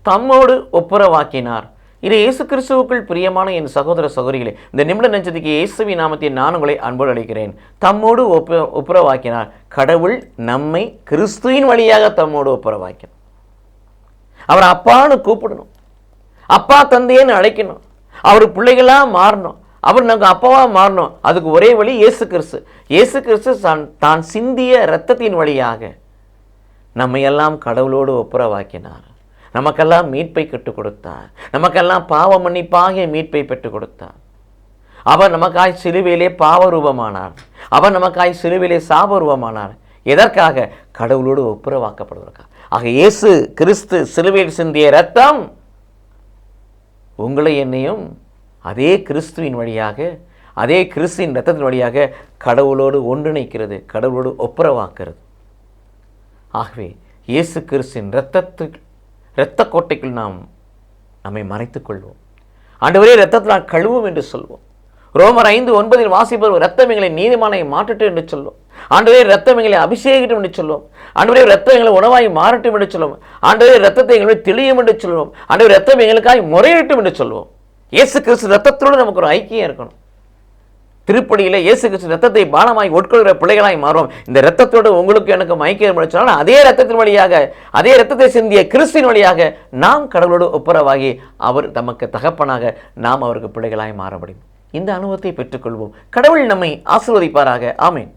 தம்மோடு ஒப்புரவாக்கினார். இது இயேசு கிறிஸ்துவுக்குள் பிரியமான என் சகோதர சகோதரிகளே, இந்த நிமிட நெஞ்சத்துக்கு இயேசுவின் நாமத்தில் நான் உங்களை அன்போடு அழைக்கிறேன். தம்மோடு ஒப்புரவாக்கினார். கடவுள் நம்மை கிறிஸ்துவின் வழியாக தம்மோடு ஒப்புரவாக்கினார். அவர் அப்பான்னு கூப்பிடணும், அப்பா தந்தையன்னு அழைக்கணும், அவர் பிள்ளைகளாக மாறணும், அவர் நமக்கு அப்பாவாக மாறணும். அதுக்கு ஒரே வழி இயேசு கிறிஸ்து. இயேசு கிறிஸ்து தான் சிந்திய இரத்தத்தின் வழியாக நம்மையெல்லாம் கடவுளோடு ஒப்புரவாக்கினார். நமக்கெல்லாம் மீட்பை கற்றுக் கொடுத்தார். நமக்கெல்லாம் பாவ மன்னிப்பாகிய மீட்பை பெற்றுக் கொடுத்தார். அவர் நமக்காய் சிலுவையிலே பாவரூபமானார். அவர் நமக்காய் சிலுவையிலே சாபரூபமானார். எதற்காக? கடவுளோடு ஒப்புரவாக்கப்படுவதற்காக. ஆக இயேசு கிறிஸ்து சிலுவையில் சிந்திய இரத்தம் உங்களை என்னையும் அதே கிறிஸ்துவின் வழியாக, அதே கிறிஸ்துவின் இரத்தத்தின் வழியாக கடவுளோடு ஒன்றிணைக்கிறது, கடவுளோடு ஒப்புரவாக்குறது. ஆகவே இயேசு கிறிஸ்துவின் இரத்த கோட்டைக்குள் நம்மை மறைத்துக் கொள்வோம். ஆண்டவரே, இரத்தத்தினால் கழுவும் என்று சொல்வோம். ரோமர் 5:9 வாசிப்பவர் இரத்தம் எங்களை நீதிமானை மாற்றட்டும் என்று சொல்லும். ஆண்டவரே, இரத்தம் எங்களை அபிஷேகிட்டும் என்று சொல்லுவோம். ஆண்டவரே, இரத்தம் எங்களை உணவாய் மாறட்டும் என்று சொல்லுவோம். ஆண்டவரே, இரத்தத்தை எங்களை தெளியும் என்று சொல்லுவோம். ஆண்டவரே, இரத்தம் எங்களுக்காய் முறையிட்டும் என்று சொல்லுவோம். இயேசு கிறிஸ்து இரத்தத்தோடு நமக்கு ஒரு ஐக்கியம் இருக்கணும். திருப்படியிலே இயேசு கிறிஸ்து இரத்தத்தை பானமாய் உட்கொள்கிற பிள்ளைகளாய் மாறும். இந்த இரத்தத்தோடு உங்களுக்கு எனக்கு ஐக்கியம் சொன்னால் அதே இரத்தத்தின் வழியாக, அதே இரத்தத்தை சிந்திய கிறிஸ்துவின் வழியாக நாம் கடவுளோடு ஒப்புரவாகி அவர் தமக்கு தகப்பனாக நாம் அவருக்கு பிள்ளைகளாய் மாற முடியும். இந்த அனுபவத்தை பெற்றுக்கொள்வோம். கடவுள் நம்மை ஆசீர்வதிப்பாராக. ஆமென்.